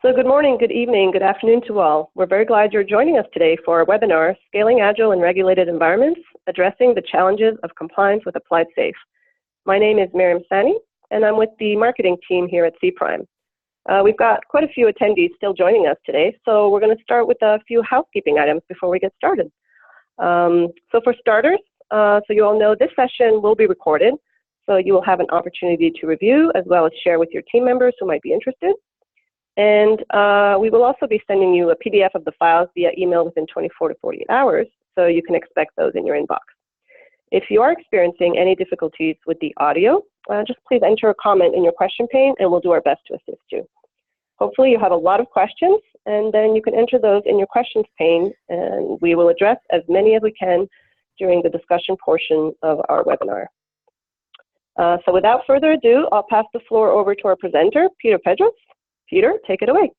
So good morning, good evening, good afternoon to all. We're very glad you're joining us today for our webinar, Scaling Agile in Regulated Environments, Addressing the Challenges of Compliance with Applied Safe. My name is Miriam Sani, and I'm with the marketing team here at cPrime. We've got quite a few attendees still joining us today, so we're going to start with a few housekeeping items before we get started. So for starters, so you all know this session will be recorded, so you will have an opportunity to review as well as share with your team members who might be interested. And we will also be sending you a PDF of the files via email within 24 to 48 hours, so you can expect those in your inbox. If you are experiencing any difficulties with the audio, just please enter a comment in your question pane and we'll do our best to assist you. Hopefully you have a lot of questions, and then you can enter those in your questions pane, and we will address as many as we can during the discussion portion of our webinar. So without further ado, I'll pass the floor over to our presenter, Peter Pedros. Peter, take it away.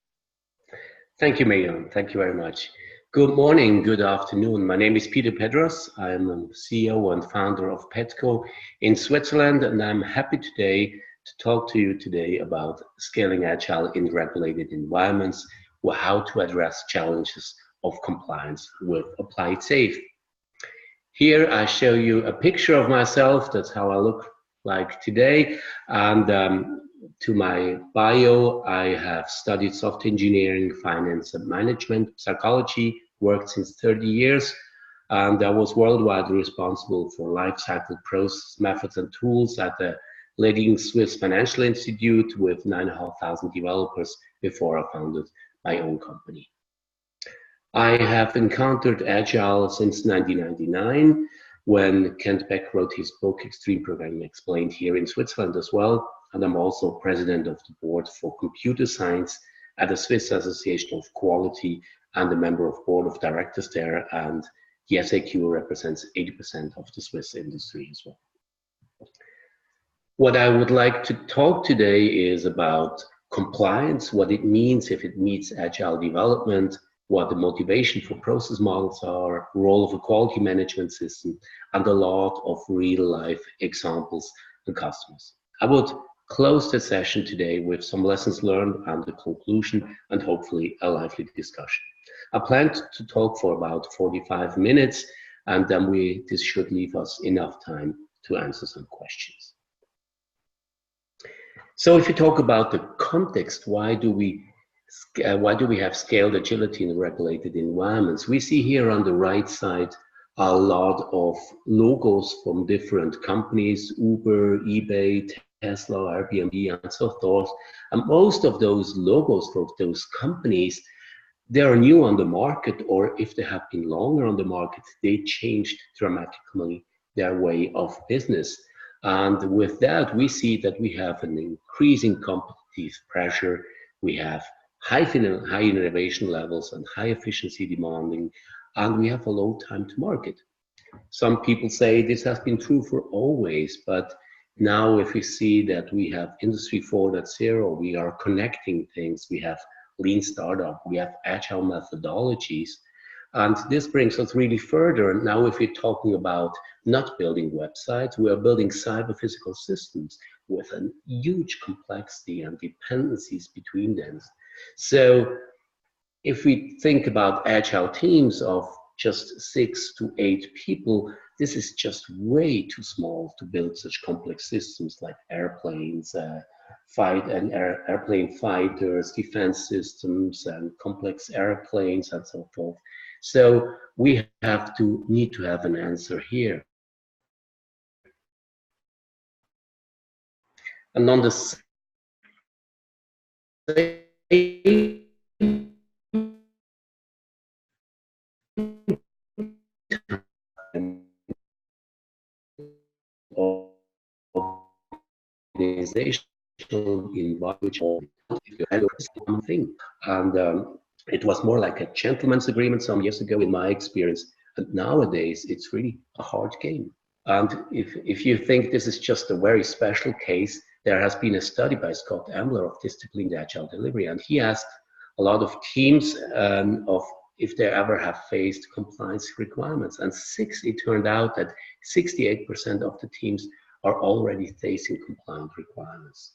Thank you, Miriam. Thank you very much. Good morning, good afternoon. My name is Peter Pedros. I'm a CEO and founder of PEDCO in Switzerland, and I'm happy today to talk to you today about scaling agile in regulated environments, or how to address challenges of compliance with applied safe. Here I show you a picture of myself. That's how I look like today. And to my bio, I have studied software engineering, finance and management, psychology, worked since 30 years, and I was worldwide responsible for lifecycle process methods and tools at the leading Swiss financial institute with 9,500 developers before I founded my own company. I have encountered Agile since 1999, when Kent Beck wrote his book, Extreme Programming Explained, here in Switzerland as well. And I'm also president of the board for computer science at the Swiss Association of Quality and a member of board of directors there. And the SAQ represents 80% of the Swiss industry as well. What I would like to talk today is about compliance, what it means if it meets agile development, what the motivation for process models are, role of a quality management system, and a lot of real life examples and customers. I would close the session today with some lessons learned and the conclusion, and hopefully a lively discussion. I plan to talk for about 45 minutes, and then this should leave us enough time to answer some questions. So if you talk about the context, why do we have scaled agility in regulated environments? We see here on the right side a lot of logos from different companies, Uber, eBay, Tesla, Airbnb, and so forth. And most of those logos for those companies, they are new on the market, or if they have been longer on the market, they changed dramatically their way of business. And with that, we see that we have an increasing competitive pressure. We have high innovation levels and high efficiency demanding, and we have a low time to market. Some people say this has been true for always, but now if we see that we have Industry 4.0, we are connecting things, we have lean startup, we have agile methodologies, and this brings us really further. And now if we're talking about not building websites, we are building cyber physical systems with a huge complexity and dependencies between them. So if we think about agile teams of just 6 to 8 people, this is just way too small to build such complex systems like airplanes, airplane fighters, defense systems, and complex airplanes, and so forth. So we need to have an answer here. And on the same organizational environment, one thing, and it was more like a gentleman's agreement some years ago in my experience, and nowadays it's really a hard game. And if you think this is just a very special case, there has been a study by Scott Ambler of disciplined agile delivery, and he asked a lot of teams of if they ever have faced compliance requirements, and it turned out that 68% of the teams are already facing compliant requirements.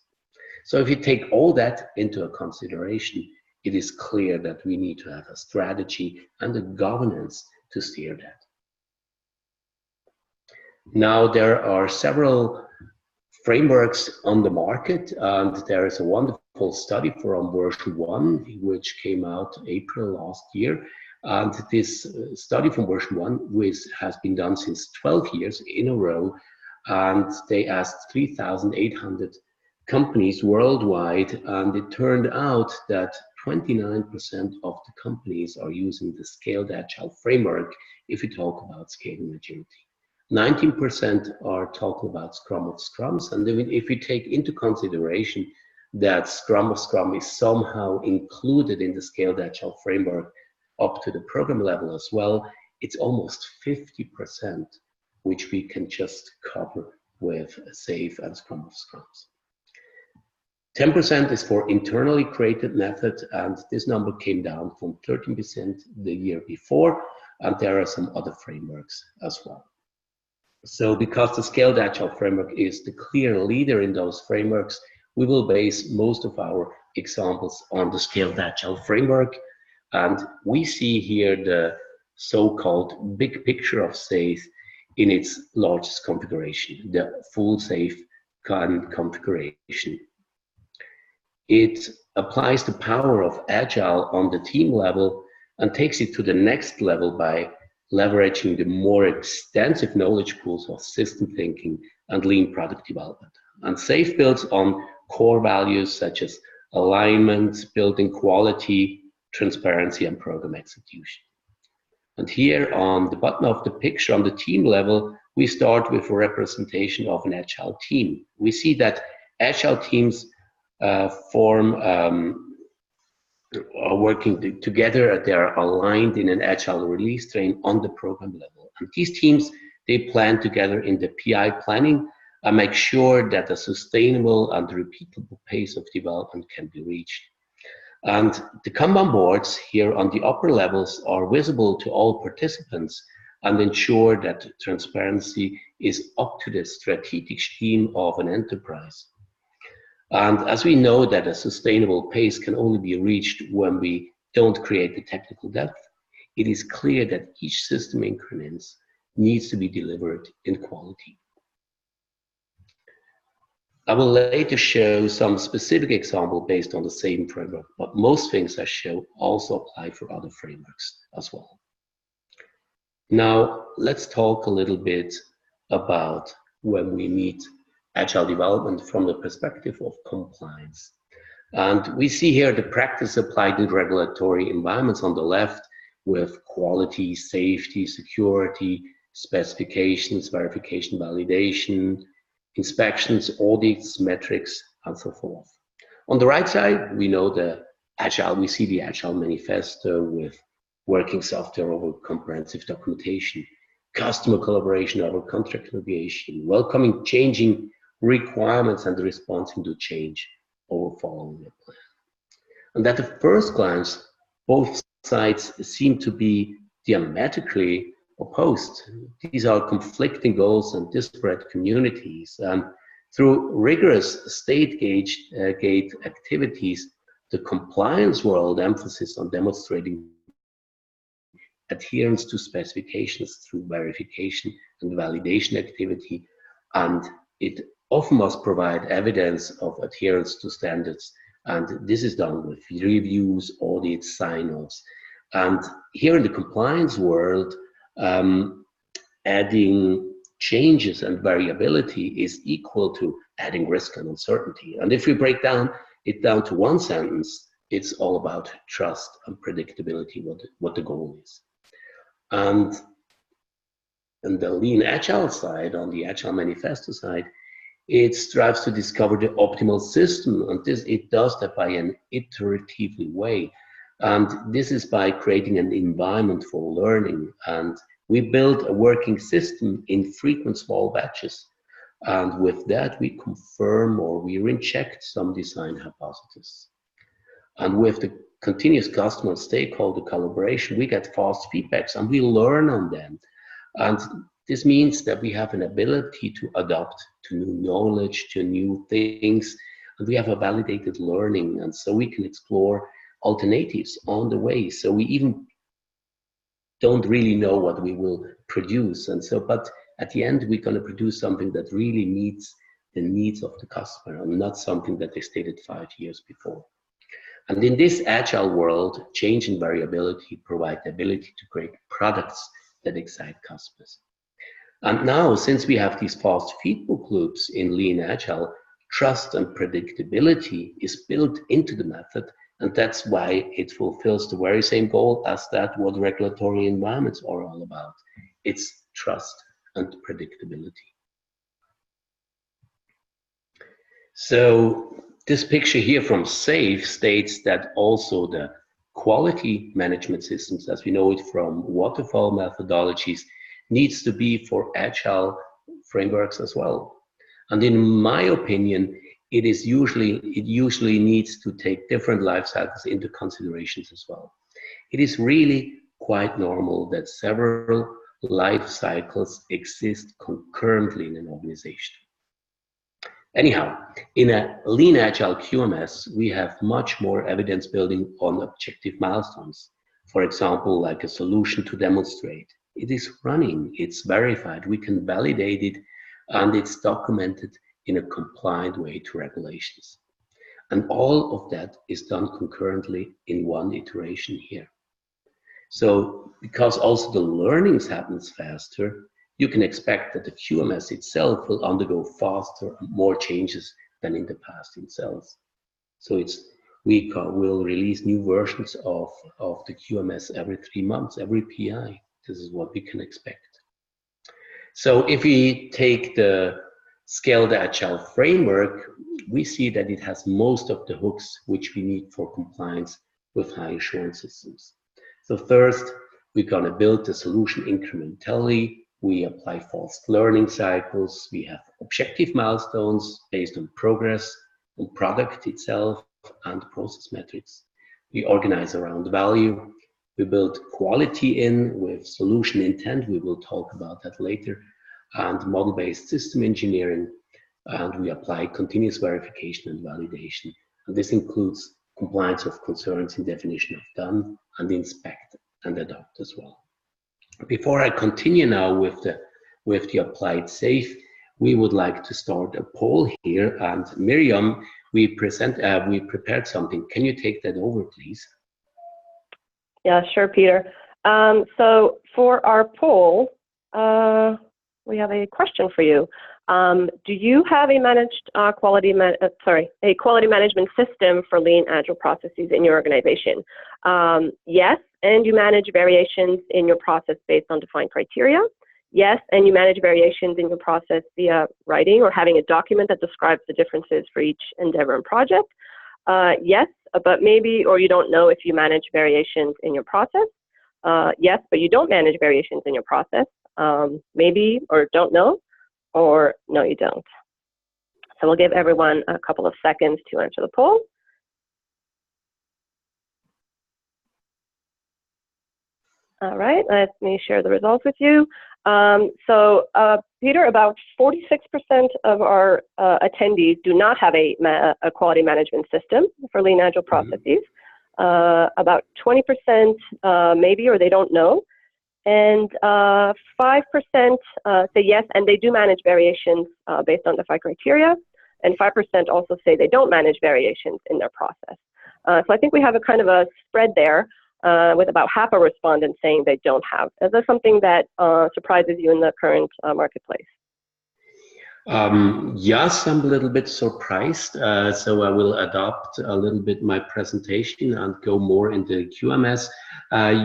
So if you take all that into consideration, it is clear that we need to have a strategy and a governance to steer that. Now, there are several frameworks on the market, and there is a wonderful study from version 1, which came out April last year. And this study from version 1 has been done since 12 years in a row, and they asked 3,800 companies worldwide, and it turned out that 29% of the companies are using the Scaled Agile Framework if we talk about scaling agility. 19% are talking about Scrum of Scrums, and if we take into consideration that Scrum of Scrum is somehow included in the Scaled Agile Framework up to the program level as well, it's almost 50%, which we can just cover with SAFe and Scrum of Scrums. 10% is for internally created method, and this number came down from 13% the year before, and there are some other frameworks as well. So because the Scaled Agile Framework is the clear leader in those frameworks, we will base most of our examples on the Scaled Agile Framework. And we see here the so-called big picture of SAFe in its largest configuration, the full SAFe configuration. It applies the power of Agile on the team level and takes it to the next level by leveraging the more extensive knowledge pools of system thinking and lean product development. And SAFe builds on core values such as alignment, building quality, transparency, and program execution. And here on the bottom of the picture, on the team level, we start with a representation of an Agile team. We see that Agile teams are working together. They are aligned in an Agile release train on the program level. And these teams, they plan together in the PI planning and make sure that a sustainable and repeatable pace of development can be reached. And the Kanban boards here on the upper levels are visible to all participants and ensure that transparency is up to the strategic scheme of an enterprise. And as we know that a sustainable pace can only be reached when we don't create the technical depth, it is clear that each system increments needs to be delivered in quality. I will later show some specific example based on the same framework, but most things I show also apply for other frameworks as well. Now, let's talk a little bit about when we need Agile development from the perspective of compliance. And we see here the practice applied in regulatory environments on the left with quality, safety, security, specifications, verification, validation, inspections, audits, metrics, and so forth. On the right side, we know we see the Agile manifesto with working software over comprehensive documentation, customer collaboration over contract negotiation, welcoming changing requirements and responding to change over following the plan. And at the first glance, both sides seem to be diametrically opposed. These are conflicting goals and disparate communities. And through rigorous state gate activities, the compliance world emphasis on demonstrating adherence to specifications through verification and validation activity, and it often must provide evidence of adherence to standards, and this is done with reviews, audits, sign-offs. And here in the compliance world, adding changes and variability is equal to adding risk and uncertainty. And if we break it down to one sentence, it's all about trust and predictability, what the goal is. And on the lean Agile side, on the Agile manifesto side, it strives to discover the optimal system, and it does that by an iteratively way. And this is by creating an environment for learning. And we build a working system in frequent small batches. And with that, we confirm or we reject some design hypotheses. And with the continuous customer and stakeholder collaboration, we get fast feedbacks and we learn on them. And this means that we have an ability to adapt to new knowledge, to new things, and we have a validated learning. And so we can explore alternatives on the way. So we even don't really know what we will produce. And so, but at the end, we're going to produce something that really meets the needs of the customer and not something that they stated 5 years before. And in this agile world, change and variability provide the ability to create products that excite customers. And now, since we have these fast feedback loops in Lean Agile, trust and predictability is built into the method, and that's why it fulfills the very same goal as that what regulatory environments are all about. It's trust and predictability. So this picture here from SAFE states that also the quality management systems, as we know it from waterfall methodologies, needs to be for agile frameworks as well. And in my opinion, it usually needs to take different life cycles into considerations as well. It is really quite normal that several life cycles exist concurrently in an organization. Anyhow, in a Lean Agile QMS, we have much more evidence building on objective milestones. For example, like a solution to demonstrate. It is running, it's verified, we can validate it, and it's documented in a compliant way to regulations. And all of that is done concurrently in one iteration here. So, because also the learnings happens faster, you can expect that the QMS itself will undergo faster, more changes than in the past itself. So we will release new versions of the QMS every 3 months, every PI. This is what we can expect. So if we take the Scaled Agile Framework, we see that it has most of the hooks which we need for compliance with high assurance systems. So first, we're going to build the solution incrementally. We apply fast learning cycles. We have objective milestones based on progress, on product itself, and process metrics. We organize around value. We build quality in with solution intent. We will talk about that later. And model-based system engineering. And we apply continuous verification and validation. And this includes compliance of concerns in definition of done and inspect and adopt as well. Before I continue now with the applied safe, we would like to start a poll here. And Miriam, we prepared something. Can you take that over, please? Yeah, sure, Peter. So for our poll, we have a question for you. Do you have a managed quality management system for Lean Agile processes in your organization? Yes, and you manage variations in your process based on defined criteria. Yes, and you manage variations in your process via writing or having a document that describes the differences for each endeavor and project. Yes, but maybe, or you don't know if you manage variations in your process. Yes, but you don't manage variations in your process. Maybe, or don't know, or no, you don't. So we'll give everyone a couple of seconds to answer the poll. All right, let me share the results with you. Peter, about 46% of our attendees do not have a quality management system for Lean Agile processes. About 20% maybe, or they don't know. And 5% say yes, and they do manage variations based on defined criteria. And 5% also say they don't manage variations in their process. So I think we have a kind of a spread there. With about half of respondents saying they don't have. Is there something that surprises you in the current marketplace? Yes, I'm a little bit surprised. So I will adopt a little bit my presentation and go more into QMS.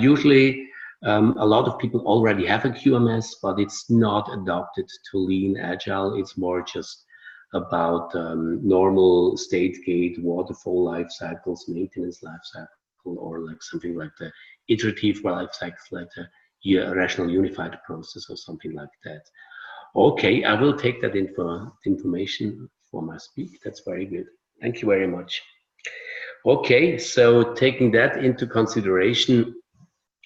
Usually, a lot of people already have a QMS, but it's not adopted to Lean Agile. It's more just about normal state gate, waterfall life cycles, maintenance life cycle, or like something like the iterative life cycle, like a rational unified process or something like that. Okay, I will take that information for my speak. That's very good. Thank you very much. Okay, so taking that into consideration,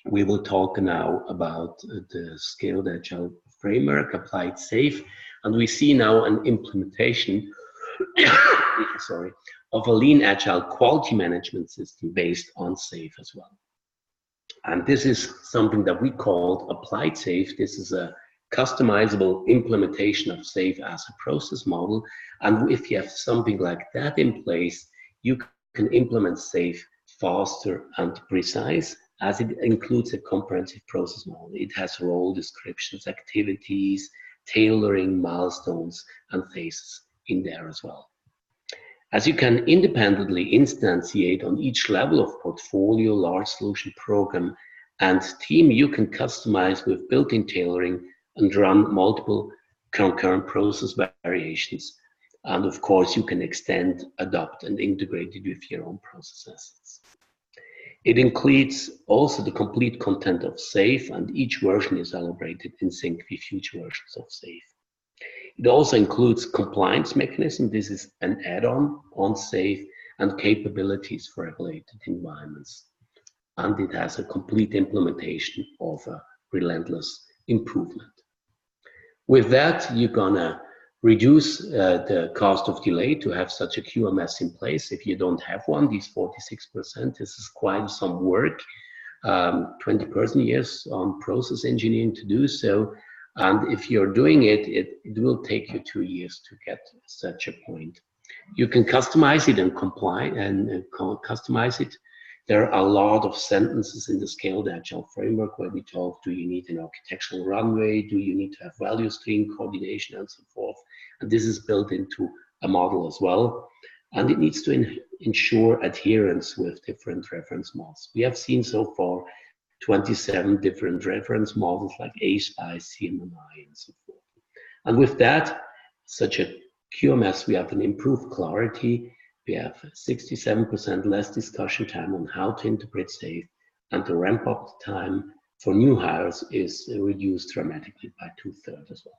we will talk now about the Scaled Agile Framework, applied safe, and we see now an implementation sorry, of a lean agile quality management system based on SAFe as well. And this is something that we called applied SAFe. This is a customizable implementation of SAFe as a process model. And if you have something like that in place, you can implement SAFe faster and precise, as it includes a comprehensive process model. It has role descriptions, activities, tailoring, milestones, and phases in there as well. As you can independently instantiate on each level of portfolio, large solution program, and team, you can customize with built-in tailoring and run multiple concurrent process variations. And of course, you can extend, adopt, and integrate it with your own process assets. It includes also the complete content of SAFe, and each version is elaborated in sync with future versions of SAFe. It also includes compliance mechanism. This is an add-on on SAFe, and capabilities for regulated environments. And it has a complete implementation of a relentless improvement. With that, you're gonna reduce the cost of delay to have such a QMS in place. If you don't have one, these 46%, this is quite some work, 20 person years on process engineering to do so. And if you're doing it, it will take you 2 years to get such a point. You can customize it and comply and customize it. There are a lot of sentences in the Scaled Agile Framework where we talk, do you need an architectural runway? Do you need to have value stream coordination and so forth? And this is built into a model as well. And it needs to ensure adherence with different reference models. We have seen so far 27 different reference models like Spice, CMMI, and so forth. And with that, such a QMS, we have an improved clarity. We have 67% less discussion time on how to interpret SAFe, and the ramp up time for new hires is reduced dramatically by 2/3 as well.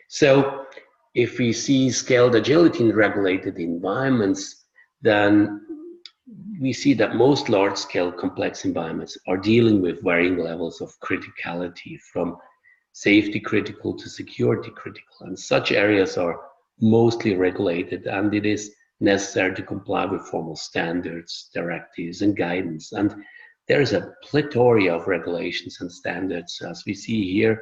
So if we see scaled agility in regulated environments, then we see that most large-scale complex environments are dealing with varying levels of criticality, from safety critical to security critical, and such areas are mostly regulated, and it is necessary to comply with formal standards, directives, and guidance. And there's a plethora of regulations and standards, as we see here,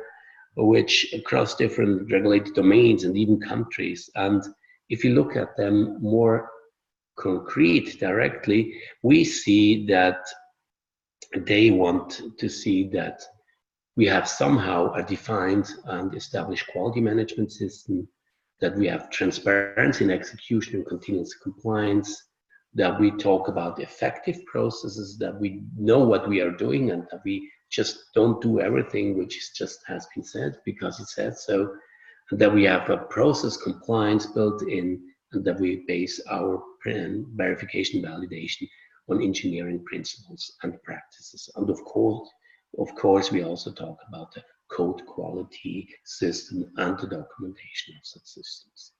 which across different regulated domains and even countries. And if you look at them more concrete directly, we see that they want to see that we have somehow a defined and established quality management system, that we have transparency in execution and continuous compliance, that we talk about effective processes, that we know what we are doing, and that we just don't do everything which just has been said because it said so, and that we have a process compliance built in, and that we base our verification validation on engineering principles and practices. And of course, we also talk about the code quality system and the documentation of such systems.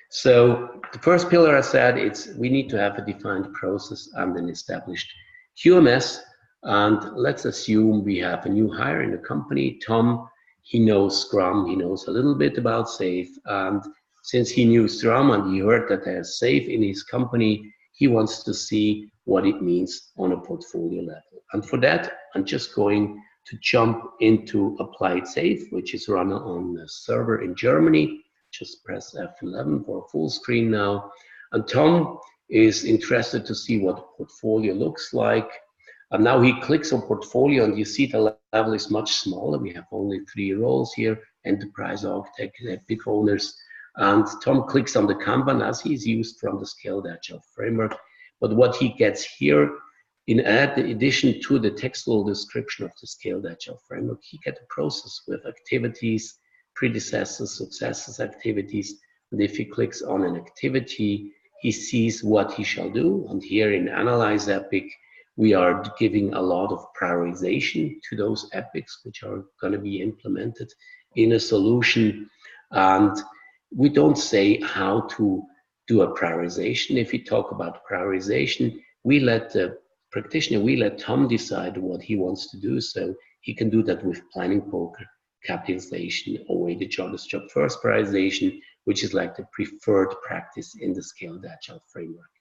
So the first pillar, I said, we need to have a defined process and an established QMS. And let's assume we have a new hire in the company. Tom, he knows Scrum, he knows a little bit about SAFe, and since he knew Scrum and he heard that there's SAFe in his company, he wants to see what it means on a portfolio level. And for that, I'm just going to jump into Applied SAFe, which is run on a server in Germany. Just press F11 for a full screen now. And Tom is interested to see what the portfolio looks like. And now he clicks on portfolio, and you see the level is much smaller. We have only 3 roles here: enterprise architect, epic owners. And Tom clicks on the Kanban as he's used from the Scaled Agile Framework. But what he gets here, in addition to the textual description of the Scaled Agile Framework, he gets a process with activities, predecessors, successors, activities. And if he clicks on an activity, he sees what he shall do. And here in Analyze Epic, we are giving a lot of prioritization to those epics which are going to be implemented in a solution. And we don't say how to do a prioritization. If we talk about prioritization, we let the practitioner, we let Tom decide what he wants to do. So he can do that with planning poker, capitalization, or weighted job first prioritization, which is like the preferred practice in the Scaled Agile Framework.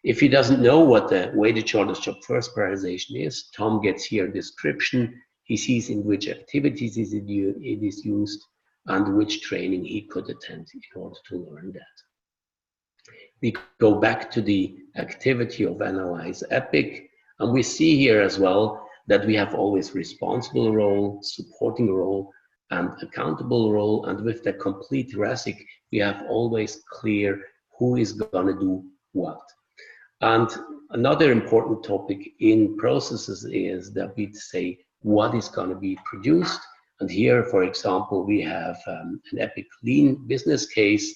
If he doesn't know what the weighted shortest job first prioritization is, Tom gets here a description. He sees in which activities it is used and which training he could attend in order to learn that. We go back to the activity of analyze epic, and we see here as well that we have always responsible role, supporting role, and accountable role, and with the complete RASIC, we have always clear who is gonna do what. And another important topic in processes is that we say what is gonna be produced. And here, for example, we have an epic lean business case.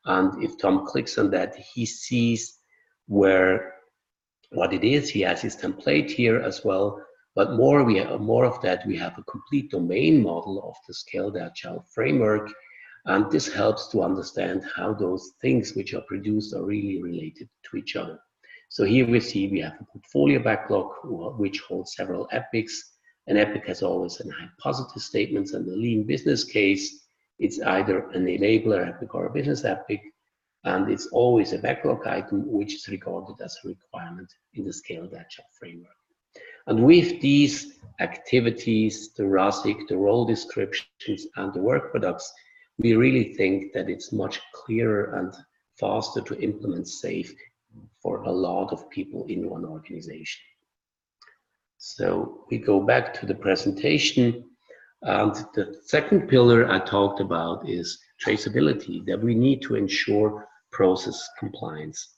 And if Tom clicks on that, he sees what it is. He has his template here as well. But more of that, we have a complete domain model of the Scaled Agile Framework. And this helps to understand how those things which are produced are really related to each other. So here we see we have a portfolio backlog which holds several epics. An epic has always a positive statements, and the lean business case, it's either an enabler epic or a business epic, and it's always a backlog item which is regarded as a requirement in the Scaled Agile Framework. And with these activities, the RASIC, the role descriptions, and the work products, we really think that it's much clearer and faster to implement SAFe for a lot of people in one organization. So we go back to the presentation, and the second pillar I talked about is traceability, that we need to ensure process compliance.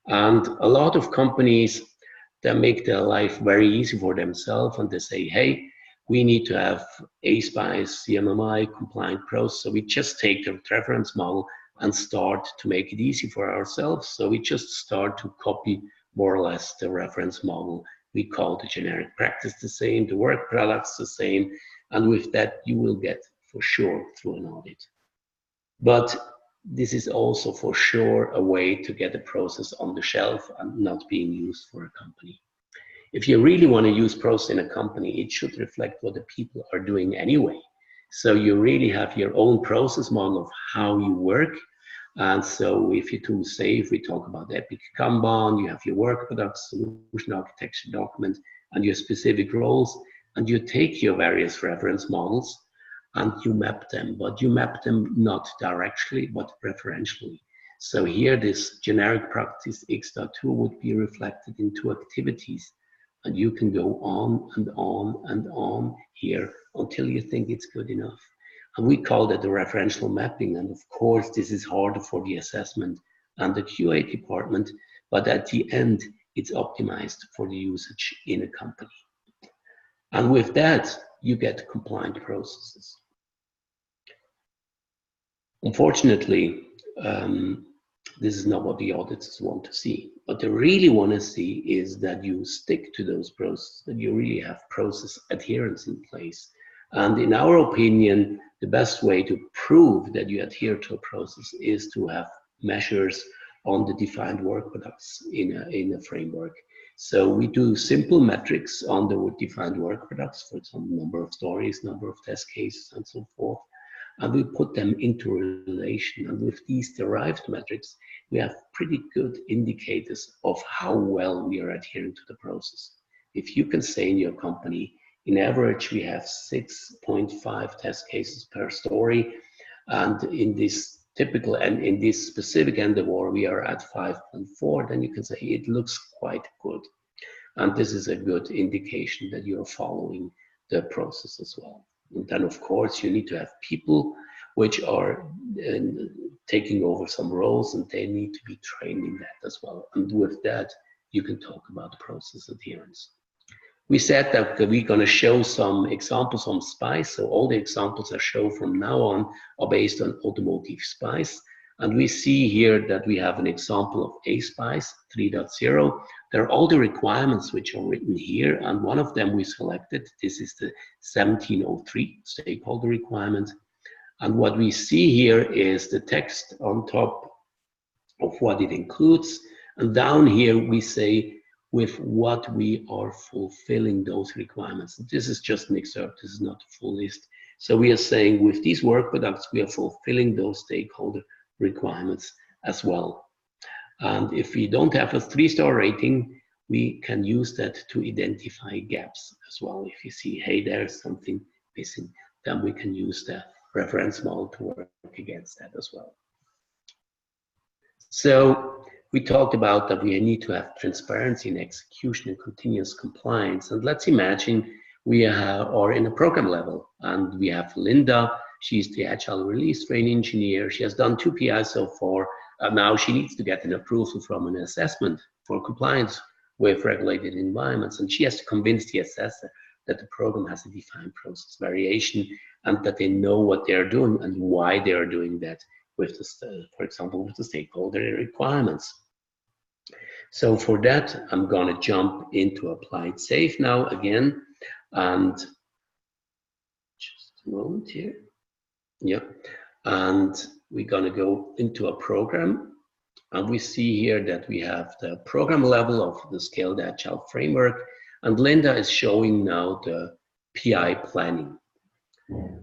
And a lot of companies that make their life very easy for themselves, and they say, hey, we need to have Spice, CMMI compliant process. So we just take the reference model and start to make it easy for ourselves. So we just start to copy more or less the reference model. We call the generic practice the same, the work products the same, and with that you will get for sure through an audit. But this is also for sure a way to get a process on the shelf and not being used for a company. If you really want to use process in a company, it should reflect what the people are doing anyway. So you really have your own process model of how you work. And so if you do SAFe, we talk about Epic Kanban, you have your work products, solution architecture document, and your specific roles, and you take your various reference models and you map them, but you map them not directly, but preferentially. So here, this generic practice X.2 would be reflected into activities, and you can go on and on and on here until you think it's good enough. And we call that the referential mapping. And of course, this is harder for the assessment and the QA department, but at the end, it's optimized for the usage in a company. And with that, you get compliant processes. Unfortunately, this is not what the auditors want to see. What they really want to see is that you stick to those processes, that you really have process adherence in place. And in our opinion, the best way to prove that you adhere to a process is to have measures on the defined work products in a framework. So we do simple metrics on the defined work products, for example, number of stories, number of test cases, and so forth. And we put them into relation. And with these derived metrics, we have pretty good indicators of how well we are adhering to the process. If you can say in your company, in average, we have 6.5 test cases per story. And in this typical, and in this specific endeavor, we are at 5.4, then you can say it looks quite good. And this is a good indication that you're following the process as well. And then, of course, you need to have people which are taking over some roles, and they need to be trained in that as well. And with that, you can talk about process adherence. We said that we're going to show some examples on Spice. So all the examples I show from now on are based on Automotive Spice. And we see here that we have an example of Spice 3.0. There are all the requirements which are written here, and one of them we selected. This is the 1703 stakeholder requirement. And what we see here is the text on top of what it includes. And down here we say with what we are fulfilling those requirements. This is just an excerpt. This is not a full list. So we are saying with these work products, we are fulfilling those stakeholder requirements as well. And if we don't have a 3-star rating, we can use that to identify gaps as well. If you see, hey, there's something missing, then we can use the reference model to work against that as well. So we talked about that we need to have transparency in execution and continuous compliance. And let's imagine we are in a program level and we have Linda. She's the Agile Release Train Engineer. She has done 2 PIs so far. Now she needs to get an approval from an assessment for compliance with regulated environments. And she has to convince the assessor that the program has a defined process variation and that they know what they're doing and why they are doing that with the, for example, with the stakeholder requirements. So for that, I'm going to jump into Applied Safe now again. And just a moment here. Yeah. And we're going to go into a program. And we see here that we have the program level of the Scaled Agile Framework. And Linda is showing now the PI planning.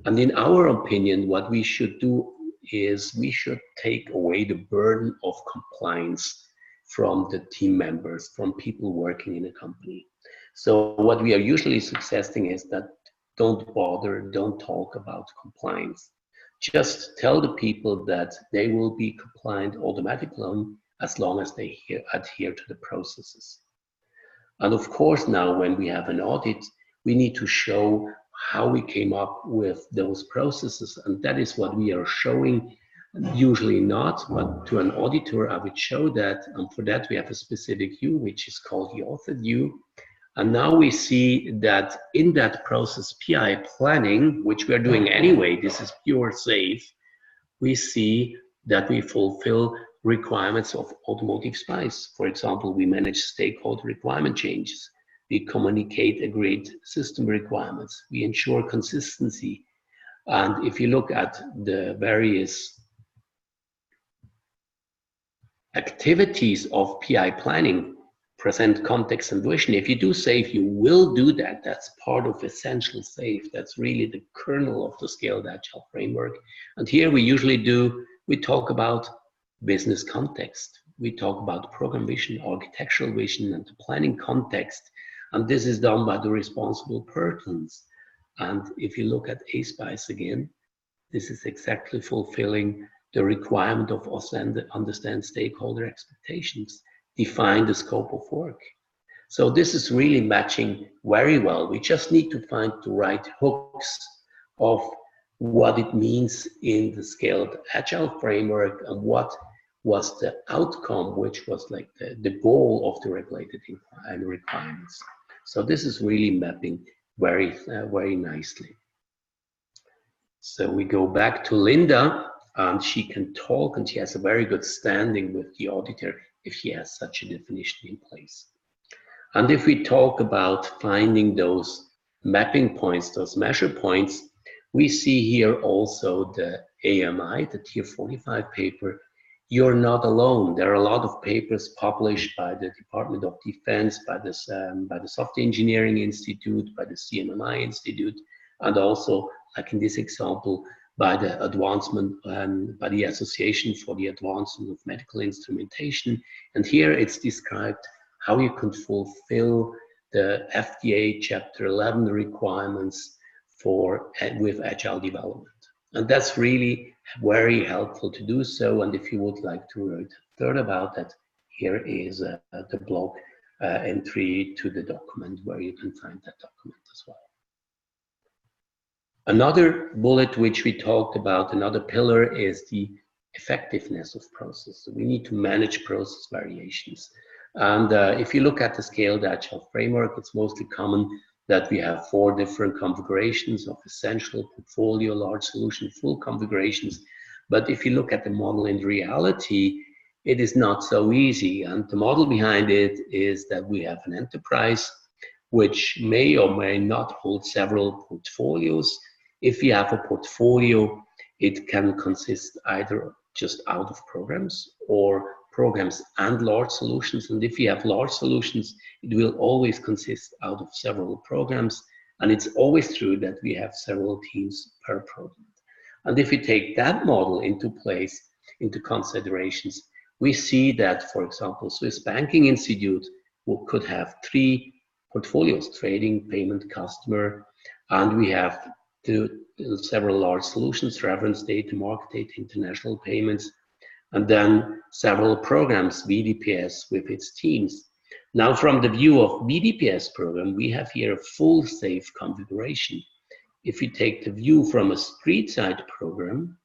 And in our opinion, what we should do is we should take away the burden of compliance from the team members, from people working in a company. So what we are usually suggesting is that don't bother, don't talk about compliance. Just tell the people that they will be compliant automatically as long as they adhere to the processes. And of course, now when we have an audit, we need to show how we came up with those processes. And that is what we are showing, usually not, but to an auditor, I would show that. And for that, we have a specific view, which is called the author view. And now we see that in that process, PI planning, which we are doing anyway, this is pure safe, we see that we fulfill requirements of Automotive Spice. For example, we manage stakeholder requirement changes. We communicate agreed system requirements. We ensure consistency. And if you look at the various activities of PI planning, present context and vision, if you do safe, you will do that. That's part of essential safe. That's really the kernel of the Scaled Agile Framework. And here we talk about business context. We talk about program vision, architectural vision, and the planning context. And this is done by the responsible persons. And if you look at A-Spice again, this is exactly fulfilling the requirement of us and understand stakeholder expectations, define the scope of work. So this is really matching very well. We just need to find the right hooks of what it means in the Scaled Agile Framework and what was the outcome, which was like the goal of the regulated requirements. So this is really mapping very, very nicely. So we go back to Linda, and she can talk, and she has a very good standing with the auditor if she has such a definition in place. And if we talk about finding those mapping points, those measure points, we see here also the AMI, the Tier 45 paper. You're not alone. There are a lot of papers published by the Department of Defense, by the Software Engineering Institute, by the CMMI Institute, and also, like in this example, by the by the Association for the Advancement of Medical Instrumentation. And here it's described how you can fulfill the FDA Chapter 11 requirements with Agile Development. And that's really very helpful to do so. And if you would like to read further about that, here is the blog entry to the document where you can find that document as well. Another bullet which we talked about, another pillar, is the effectiveness of process. So we need to manage process variations. And if you look at the Scaled Agile Framework, it's mostly common that we have 4 different configurations of essential, portfolio, large solution, full configurations. But if you look at the model in reality, it is not so easy. And the model behind it is that we have an enterprise which may or may not hold several portfolios. If you have a portfolio, it can consist either just out of programs or programs and large solutions. And if you have large solutions, it will always consist out of several programs. And it's always true that we have several teams per project. And if we take that model into place, into considerations, we see that, for example, Swiss Banking Institute could have 3 portfolios: trading, payment, customer, and we have several large solutions: reference data, market data, international payments, and then several programs, VDPS with its teams. Now, from the view of VDPS program, we have here a full safe configuration. If we take the view from a street side program,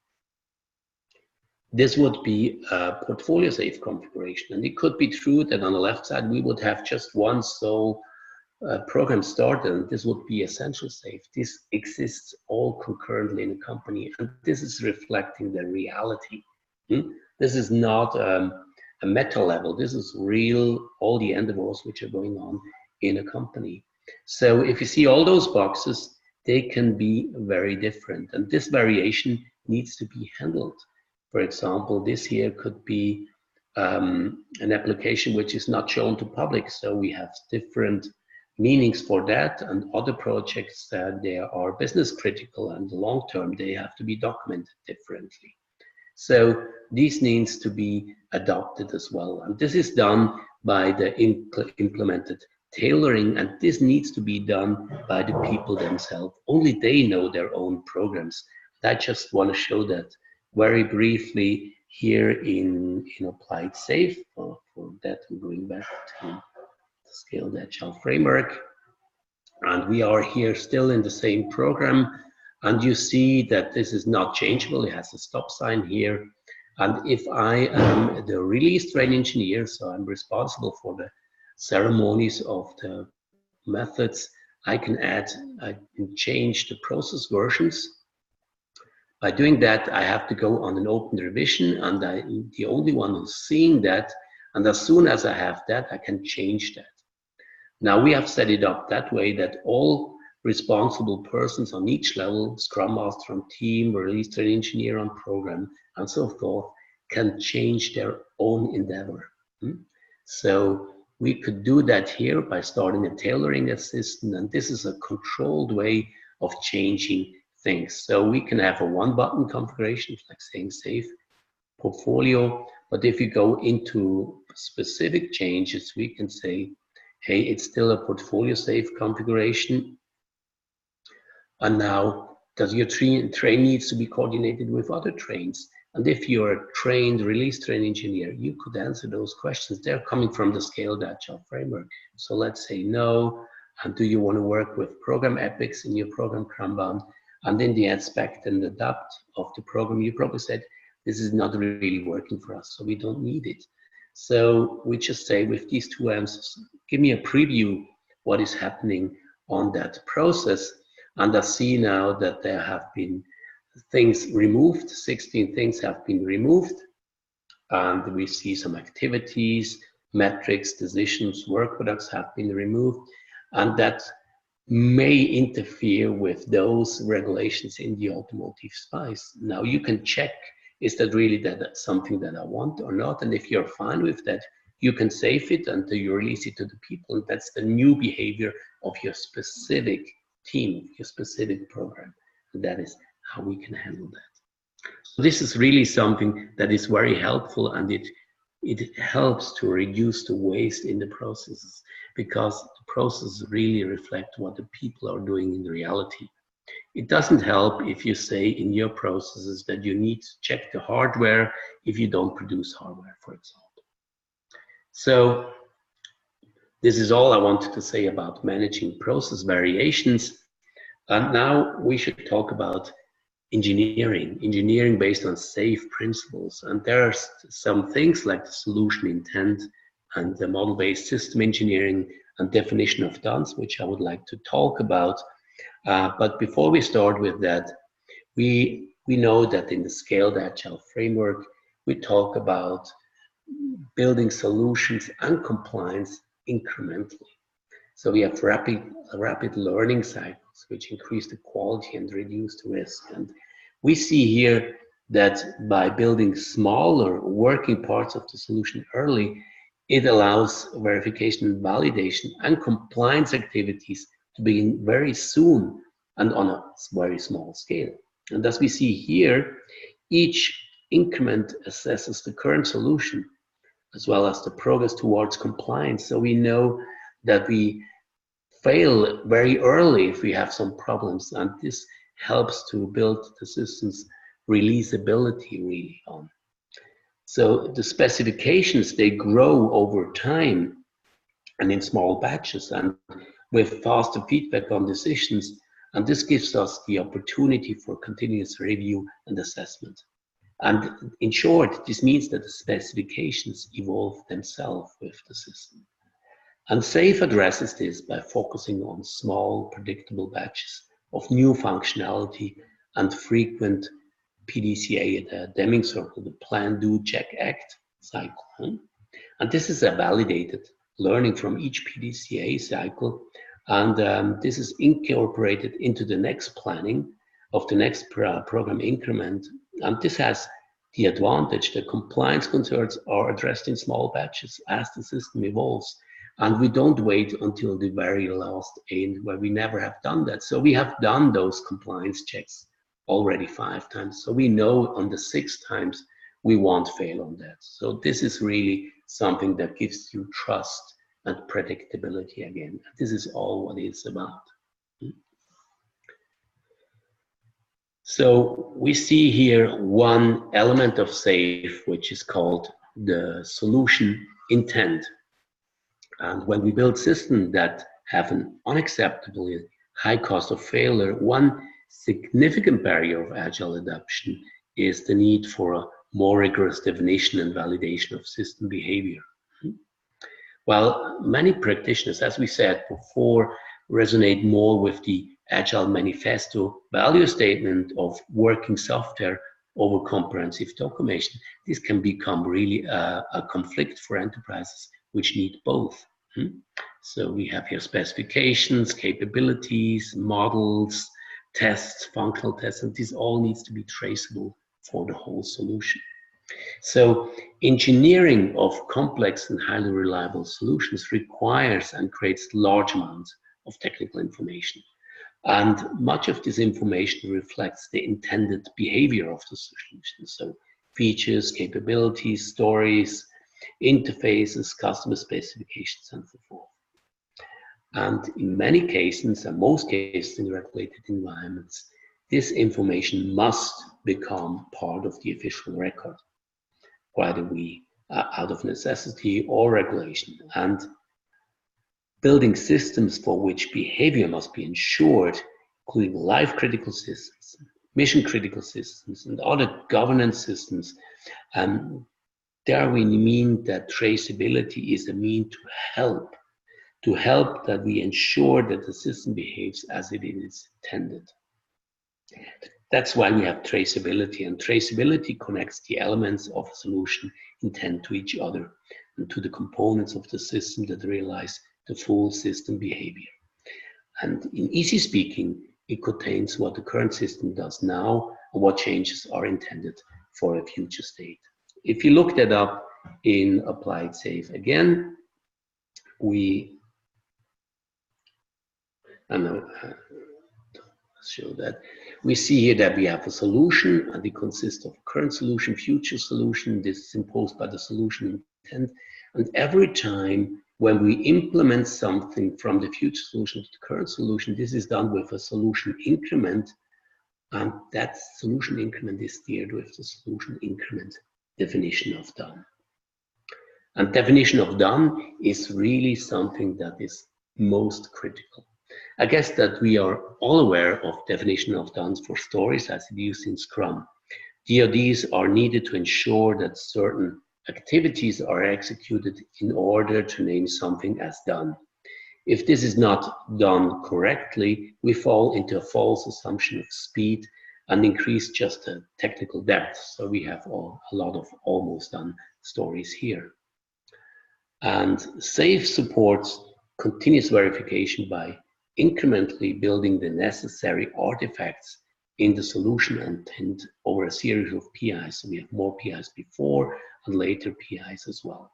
this would be a portfolio safe configuration. And it could be true that on the left side, we would have just one sole program started, and this would be essential safe. This exists all concurrently in a company, and this is reflecting the reality. This is not a meta level. This is real, all the endeavors which are going on in a company. So if you see all those boxes, they can be very different, and this variation needs to be handled. For example, this here could be an application which is not shown to public, so we have different meanings for that, and other projects that they are business critical and long term, they have to be documented differently. So this needs to be adopted as well, and this is done by the implemented tailoring, and this needs to be done by the people themselves. Only they know their own programs. I just want to show that very briefly here in Applied Safe. For that, I'm going back to the Scaled Agile Framework, and we are here still in the same program, and you see that this is not changeable. It has a stop sign here, and if I am the release train engineer, so I'm responsible for the ceremonies of the methods, I can change the process versions. By doing that, I have to go on an open revision, and I'm the only one who's seeing that. And as soon as I have that, I can change that. Now we have set it up that way that all responsible persons on each level, Scrum Master on team, release train engineer on program, and so forth, can change their own endeavor. So we could do that here by starting a tailoring assistant, and this is a controlled way of changing things. So we can have a one-button configuration, like saying save portfolio, but if you go into specific changes, we can say, hey, it's still a portfolio save configuration, and now does your train needs to be coordinated with other trains? And if you're a trained release train engineer, you could answer those questions. They're coming from the Scaled Agile Framework. So let's say no, and do you want to work with program epics in your program Kanban? And in the aspect and adapt of the program, you probably said, this is not really working for us, so we don't need it. So we just say with these 2 answers, give me a preview what is happening on that process. And I see now that there have been things removed, 16 things have been removed. And we see some activities, metrics, decisions, work products have been removed. And that may interfere with those regulations in the Automotive Spice. Now you can check, is that really that's something that I want or not? And if you're fine with that, you can save it until you release it to the people. And that's the new behavior of your specific team, your specific program. And that is how we can handle that. So this is really something that is very helpful, and it helps to reduce the waste in the processes, because the processes really reflect what the people are doing in reality. It doesn't help if you say in your processes that you need to check the hardware if you don't produce hardware, for example. So this is all I wanted to say about managing process variations. And now we should talk about engineering based on safe principles. And there are some things like the solution intent and the model-based system engineering and definition of done, which I would like to talk about. But before we start with that, we know that in the Scaled Agile Framework, we talk about building solutions and compliance incrementally. So we have rapid learning cycles, which increase the quality and reduce the risk. And we see here that by building smaller working parts of the solution early, it allows verification and validation and compliance activities to begin very soon and on a very small scale. And as we see here, each increment assesses the current solution as well as the progress towards compliance. So we know that we fail very early if we have some problems, and this helps to build the system's releasability really on. So the specifications, they grow over time and in small batches and with faster feedback on decisions, and this gives us the opportunity for continuous review and assessment. And in short, this means that the specifications evolve themselves with the system. And SAFE addresses this by focusing on small, predictable batches of new functionality and frequent PDCA, the Deming circle, the plan, do, check, act cycle. And this is a validated learning from each PDCA cycle. And this is incorporated into the next planning of the next program increment. And this has the advantage that compliance concerns are addressed in small batches as the system evolves. And we don't wait until the very last end where we never have done that. So we have done those compliance checks already 5 times. So we know on the 6th times we won't fail on that. So this is really something that gives you trust and predictability again. This is all what it's about. So we see here one element of SAFE, which is called the solution intent. And when we build systems that have an unacceptably high cost of failure, one significant barrier of agile adoption is the need for a more rigorous definition and validation of system behavior. While many practitioners, as we said before, resonate more with the Agile Manifesto value statement of working software over comprehensive documentation, this can become really a conflict for enterprises which need both. So we have here specifications, capabilities, models, tests, functional tests, and this all needs to be traceable for the whole solution. So engineering of complex and highly reliable solutions requires and creates large amounts of technical information. And much of this information reflects the intended behavior of the solution. So features, capabilities, stories, interfaces, customer specifications, and so forth. And in many cases, and most cases in regulated environments, this information must become part of the official record, whether we out of necessity or regulation. And building systems for which behavior must be ensured, including life-critical systems, mission-critical systems, and other governance systems, there we mean that traceability is a mean to help that we ensure that the system behaves as it is intended. That's why we have traceability, and traceability connects the elements of a solution intent to each other and to the components of the system that realize the full system behavior. And in easy speaking, it contains what the current system does now and what changes are intended for a future state. If you look that up in Applied SAFE again, show that. We see here that we have a solution, and it consists of current solution, future solution. This is imposed by the solution intent. And every time when we implement something from the future solution to the current solution, this is done with a solution increment. And that solution increment is steered with the solution increment definition of done. And definition of done is really something that is most critical. I guess that we are all aware of definition of done for stories as it used in Scrum. DODs are needed to ensure that certain activities are executed in order to name something as done. If this is not done correctly, we fall into a false assumption of speed and increase just the technical depth. So we have a lot of almost done stories here. And SAFE supports continuous verification by incrementally building the necessary artifacts in the solution intent over a series of PIs. So we have more PIs before and later PIs as well.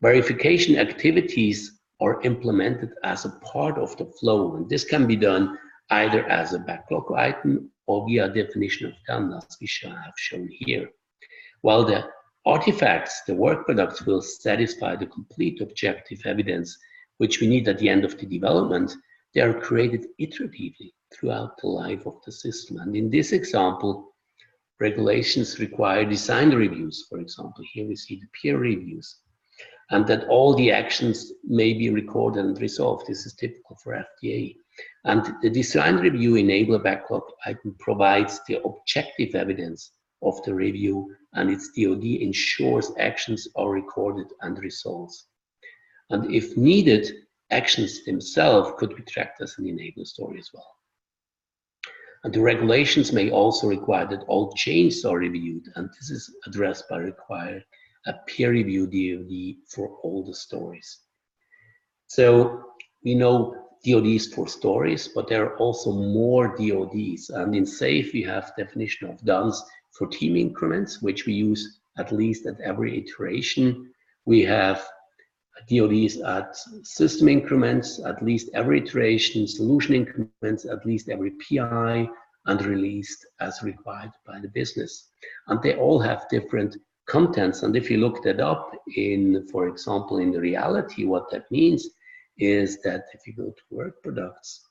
Verification activities are implemented as a part of the flow. And this can be done either as a backlog item or via definition of done, as we have shown here. While the artifacts, the work products, will satisfy the complete objective evidence which we need at the end of the development, they are created iteratively throughout the life of the system. And in this example, regulations require design reviews, for example. Here we see the peer reviews, and that all the actions may be recorded and resolved. This is typical for FDA. And the design review enabler backlog item provides the objective evidence of the review, and its DoD ensures actions are recorded and resolved. And if needed, actions themselves could be tracked as an enabler story as well. And the regulations may also require that all changes are reviewed, and this is addressed by requiring a peer review DoD for all the stories. So we know DoDs for stories, but there are also more DoDs. And in SAFE, we have definition of dones for team increments, which we use at least at every iteration. We have DoDs at system increments, at least every iteration, solution increments, at least every PI, and released as required by the business. And they all have different contents. And if you look that up in, for example, in the reality, what that means is that if you go to work products,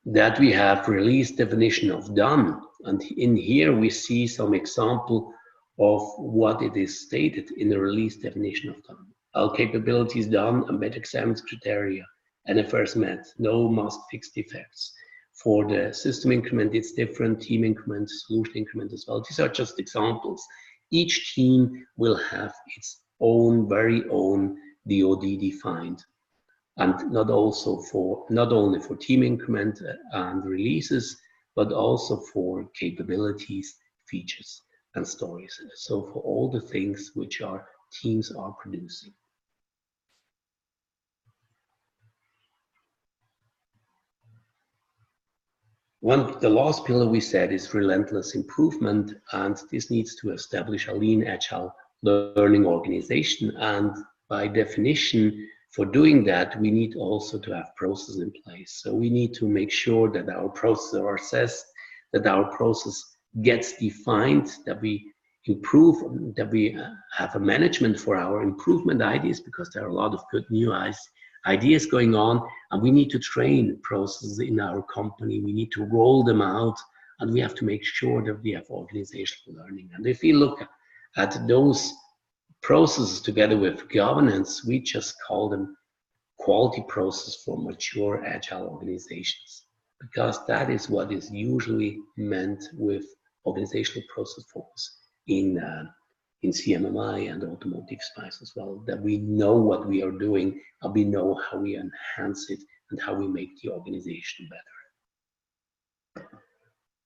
that we have released definition of done. And in here we see some example of what it is stated in the release definition of done. All capabilities done, embed exams criteria, NFRs met, no must fix defects. For the system increment, it's different, team increment, solution increment as well. These are just examples. Each team will have its own, very own DoD defined. And not only for team increment and releases, but also for capabilities, features, and stories. So for all the things which our teams are producing. The last pillar we said is relentless improvement, and this needs to establish a lean, agile learning organization. And by definition, for doing that, we need also to have processes in place. So we need to make sure that our processes are assessed, that our process gets defined, that we improve, that we have a management for our improvement ideas, because there are a lot of good new ideas going on, and we need to train processes in our company. We need to roll them out, and we have to make sure that we have organizational learning. And if we look at those processes together with governance, we just call them quality process for mature agile organizations, because that is what is usually meant with organizational process focus in CMMI and Automotive Spice as well, that we know what we are doing and we know how we enhance it and how we make the organization better.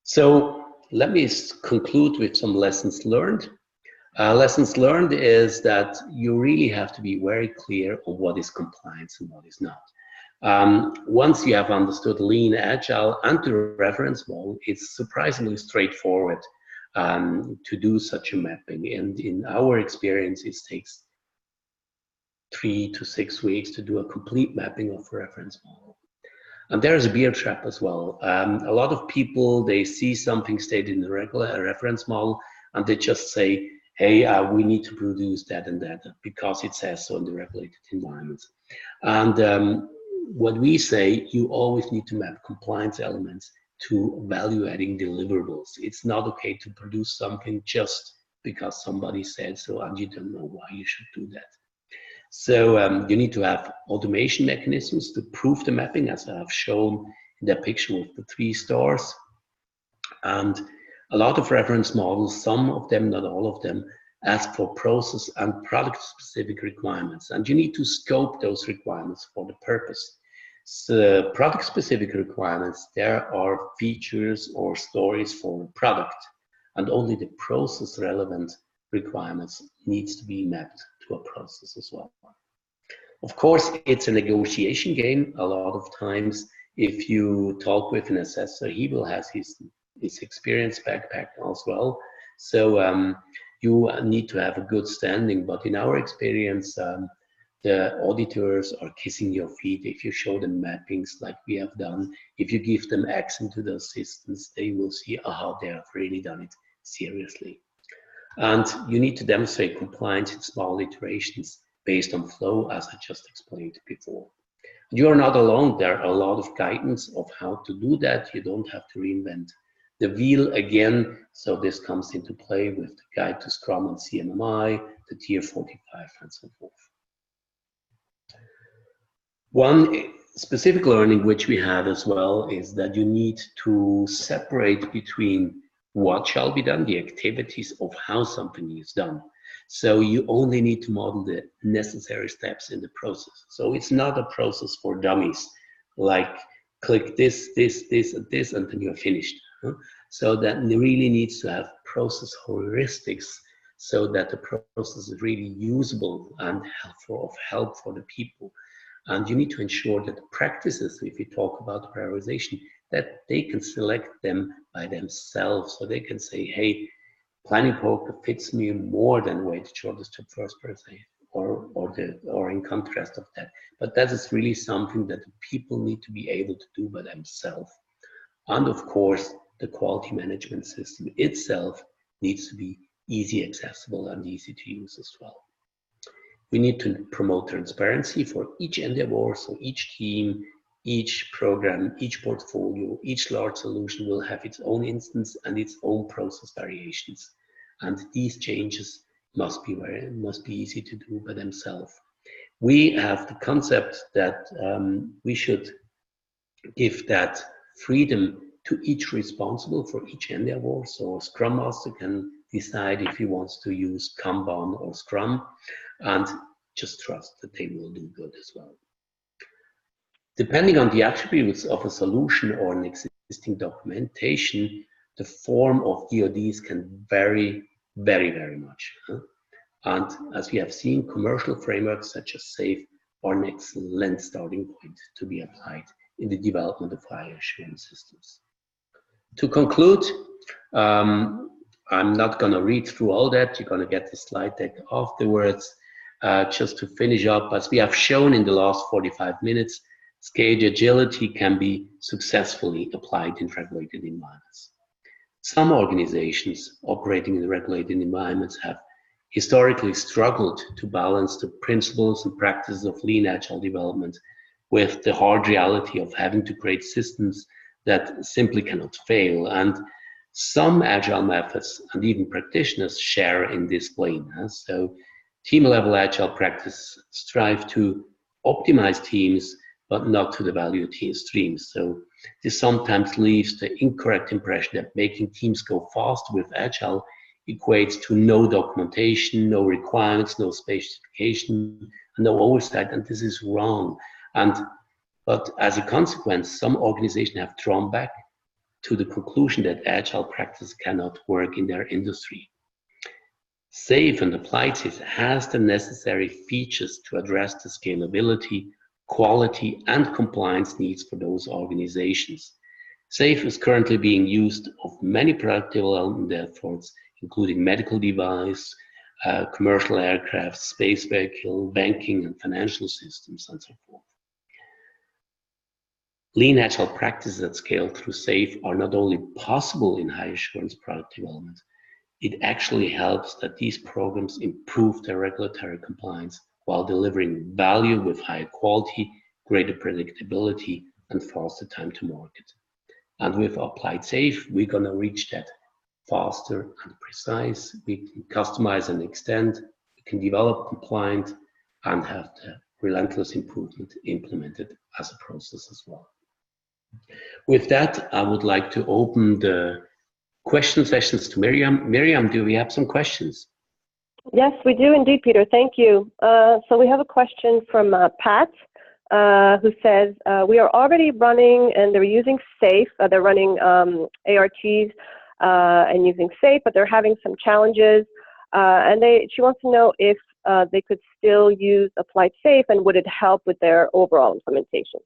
So let me conclude with some lessons learned. Lessons learned is that you really have to be very clear on what is compliance and what is not. Once you have understood lean, agile, and the reference model, it's surprisingly straightforward to do such a mapping. And in our experience, it takes 3 to 6 weeks to do a complete mapping of a reference model. And there's a beer trap as well. A lot of people, they see something stated in the regular reference model, and they just say, hey, we need to produce that and that because it says so in the regulated environments. And what we say, you always need to map compliance elements to value-adding deliverables. It's not okay to produce something just because somebody said so and you don't know why you should do that. So you need to have automation mechanisms to prove the mapping, as I have shown in that picture with the 3 stars. And a lot of reference models, some of them, not all of them, ask for process and product-specific requirements. And you need to scope those requirements for the purpose. So product-specific requirements, there are features or stories for a product, and only the process-relevant requirements needs to be mapped to a process as well. Of course, it's a negotiation game. A lot of times, if you talk with an assessor, he will have his experience backpack as well. So you need to have a good standing. But in our experience, the auditors are kissing your feet if you show them mappings like we have done. If you give them access to those systems, they will see, aha, they have really done it seriously. And you need to demonstrate compliance in small iterations based on flow, as I just explained before. You are not alone. There are a lot of guidance of how to do that. You don't have to reinvent the wheel again. So this comes into play with the Guide to Scrum and CMMI, the Tier 45, and so forth. One specific learning which we had as well is that you need to separate between what shall be done, the activities of how something is done. So you only need to model the necessary steps in the process. So it's not a process for dummies, like click this, this, this, and this, and then you're finished. So that really needs to have process heuristics so that the process is really usable and help for the people. And you need to ensure that the practices, if you talk about prioritization, that they can select them by themselves. So they can say, hey, planning poker fits me more than weighted shoulders to first person, or in contrast of that. But that is really something that the people need to be able to do by themselves. And of course, the quality management system itself needs to be easy accessible and easy to use as well. We need to promote transparency for each endeavor, so each team, each program, each portfolio, each large solution will have its own instance and its own process variations. And these changes must be easy to do by themselves. We have the concept that we should give that freedom to each responsible for each endeavor. So a Scrum Master can decide if he wants to use Kanban or Scrum, and just trust that they will do good as well. Depending on the attributes of a solution or an existing documentation, the form of DoDs can vary very, very much. And as we have seen, commercial frameworks such as SAFe are an excellent starting point to be applied in the development of high assurance systems. To conclude, I'm not going to read through all that. You're going to get the slide deck afterwards. Just to finish up, as we have shown in the last 45 minutes, scaled agility can be successfully applied in regulated environments. Some organizations operating in regulated environments have historically struggled to balance the principles and practices of lean agile development with the hard reality of having to create systems that simply cannot fail. And some agile methods and even practitioners share in this plane. So team-level agile practice strive to optimize teams, but not to the value team streams. So this sometimes leaves the incorrect impression that making teams go fast with agile equates to no documentation, no requirements, no specification, no oversight, and this is wrong. But as a consequence, some organizations have drawn back to the conclusion that agile practice cannot work in their industry. SAFe and Applied SAFe has the necessary features to address the scalability, quality, and compliance needs for those organizations. SAFe is currently being used of many product development efforts, including medical device, commercial aircraft, space vehicle, banking and financial systems, and so forth. Lean agile practices at scale through SAFe are not only possible in high assurance product development, it actually helps that these programs improve their regulatory compliance while delivering value with higher quality, greater predictability, and faster time to market. And with Applied SAFe, we're going to reach that faster and precise. We can customize and extend, we can develop compliant, and have the relentless improvement implemented as a process as well. With that, I would like to open the question sessions to Miriam. Miriam, do we have some questions? Yes, we do indeed, Peter. Thank you. So we have a question from Pat, who says, we are already running, and they're using SAFe. They're running ARTs and using SAFe, but they're having some challenges. And she wants to know if they could still use Applied SAFe, and would it help with their overall implementation?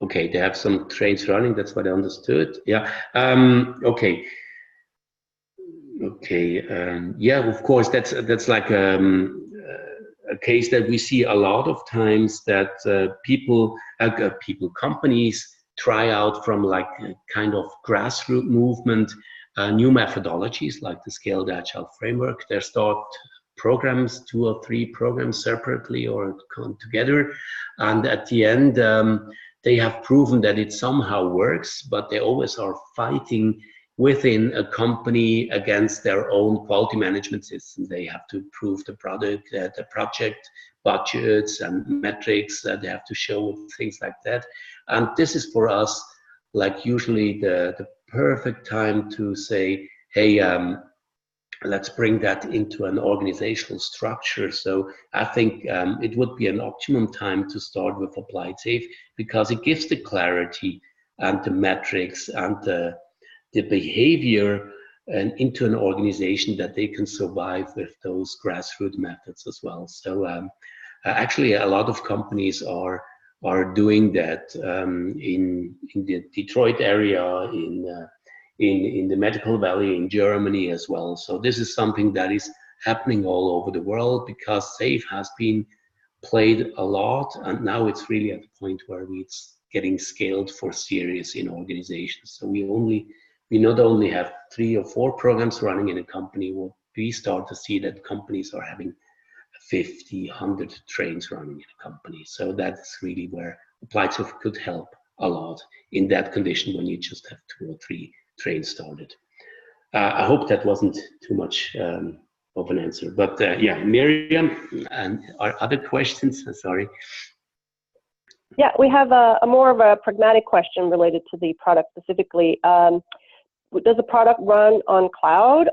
Okay, they have some trains running. That's what I understood. Yeah. Okay. Okay. Yeah. Of course, that's like a case that we see a lot of times, that companies try out from like a kind of grassroots movement, new methodologies like the Scaled Agile Framework. They start programs, 2 or 3 programs separately or together, and at the end they have proven that it somehow works, but they always are fighting within a company against their own quality management system. They have to prove the product, the project budgets and metrics that they have to show, things like that. And this is for us like usually the perfect time to say, hey, let's bring that into an organizational structure. So I think it would be an optimum time to start with Applied Safe, because it gives the clarity and the metrics and the behavior and into an organization that they can survive with those grassroots methods as well. So actually a lot of companies are doing that in the Detroit area, in the Medical Valley in Germany as well. So this is something that is happening all over the world, because SAFE has been played a lot, and now it's really at the point where it's getting scaled for serious in organizations. So we not only have 3 or 4 programs running in a company, we start to see that companies are having 50, 100 trains running in a company. So that's really where Applied Safe could help a lot in that condition when you just have 2 or 3 trains started. I hope that wasn't too much of an answer, but yeah, Miriam, and are other questions? Sorry. Yeah, we have a more of a pragmatic question related to the product specifically. Does the product run on cloud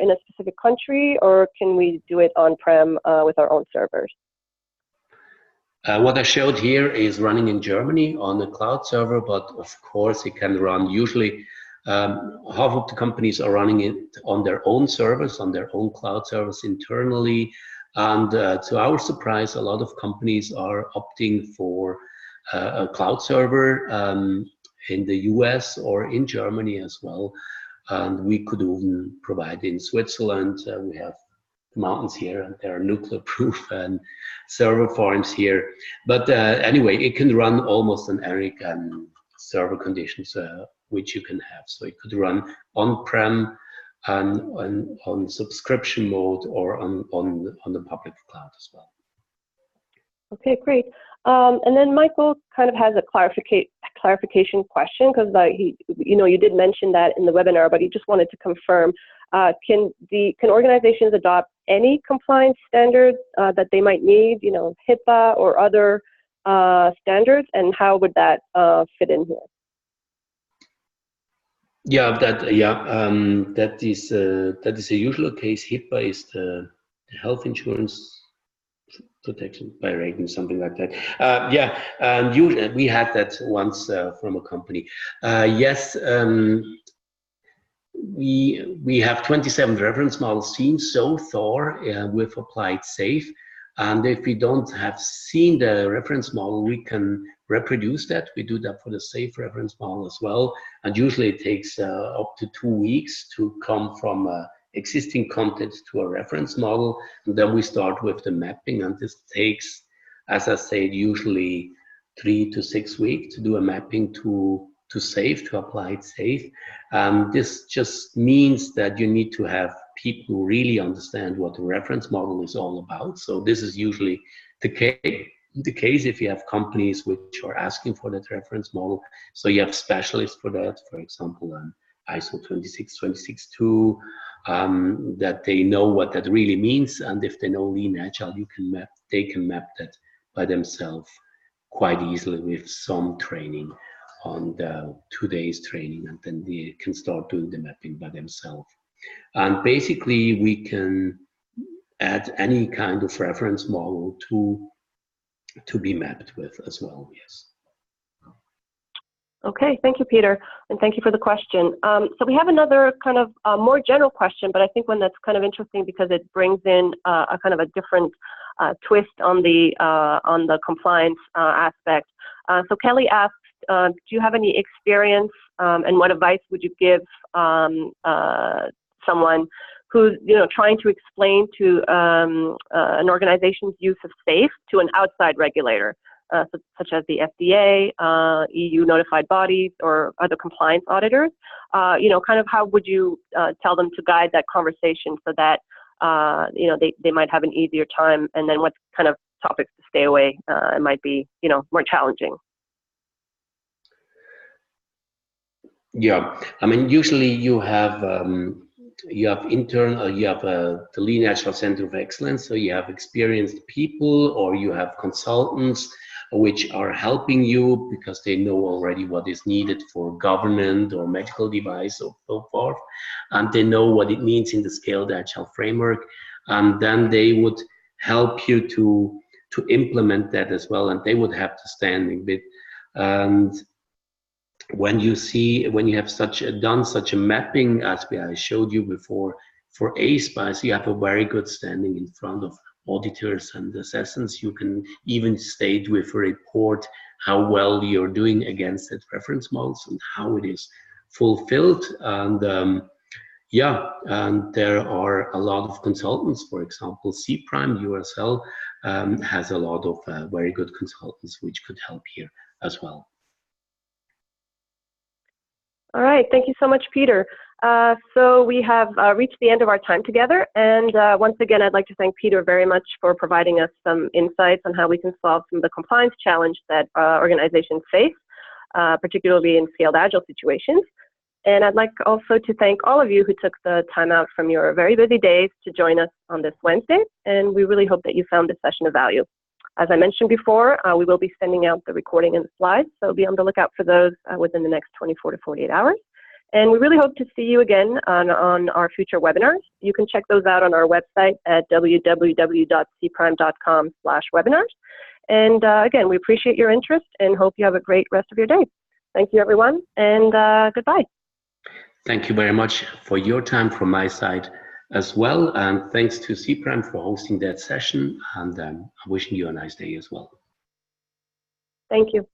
in a specific country, or can we do it on-prem with our own servers? What I showed here is running in Germany on the cloud server, but of course it can run, usually half of the companies are running it on their own servers, on their own cloud servers internally. And to our surprise, a lot of companies are opting for a cloud server in the US or in Germany as well. And we could even provide in Switzerland. We have mountains here, and there are nuclear proof and server farms here. But anyway, it can run almost on any server conditions which you can have. So it could run on-prem and on subscription mode, or on the public cloud as well. Okay, great. And then Michael kind of has a clarification question, because you did mention that in the webinar, but he just wanted to confirm: can organizations adopt any compliance standards that they might need, HIPAA or other standards, and how would that fit in here? Yeah, that is a usual case. HIPAA is the health insurance protection by rating, something like that. Yeah, and usually we had that once from a company. Yes, we have 27 reference models seen so far with Applied Safe. And if we don't have seen the reference model, we can reproduce that. We do that for the SAFE reference model as well. And usually it takes up to 2 weeks to come from existing content to a reference model. And then we start with the mapping. And this takes, as I said, usually 3 to 6 weeks to do a mapping to SAFE, to Applied Safe. This just means that you need to have people who really understand what the reference model is all about. So this is usually the case if you have companies which are asking for that reference model. So you have specialists for that, for example, ISO 26262, that they know what that really means. And if they know Lean Agile, they can map that by themselves quite easily with some training on the 2 days training, and then they can start doing the mapping by themselves. And basically we can add any kind of reference model to be mapped with as well, yes. Okay, thank you, Peter, and thank you for the question. So we have another kind of more general question, but I think one that's kind of interesting because it brings in a kind of a different twist on the compliance aspect. So Kelly asks, do you have any experience and what advice would you give someone who's trying to explain to an organization's use of SAFe to an outside regulator, such as the FDA, EU notified bodies, or other compliance auditors. Kind of how would you tell them to guide that conversation so that they might have an easier time, and then what kind of topics to stay away might be more challenging? Yeah, I mean, usually you have the Lean Agile Center of Excellence, so you have experienced people, or you have consultants which are helping you because they know already what is needed for government or medical device or so forth, and they know what it means in the Scaled Agile Framework, and then they would help you to implement that as well, and they would have the standing bit. And when you have done such a mapping as I showed you before for A-Spice, you have a very good standing in front of auditors and assessors. You can even state with a report how well you're doing against that reference models and how it is fulfilled. And and there are a lot of consultants. For example, cPrime USL has a lot of very good consultants which could help here as well. All right, thank you so much, Peter. So we have reached the end of our time together, and once again, I'd like to thank Peter very much for providing us some insights on how we can solve some of the compliance challenge that organizations face, particularly in Scaled Agile situations. And I'd like also to thank all of you who took the time out from your very busy days to join us on this Wednesday, and we really hope that you found this session of value. As I mentioned before, we will be sending out the recording and the slides, so be on the lookout for those within the next 24 to 48 hours. And we really hope to see you again on our future webinars. You can check those out on our website at www.cprime.com/webinars. And again, we appreciate your interest and hope you have a great rest of your day. Thank you, everyone, and goodbye. Thank you very much for your time from my side as well, and thanks to cPrime for hosting that session, and I'm wishing you a nice day as well. Thank you.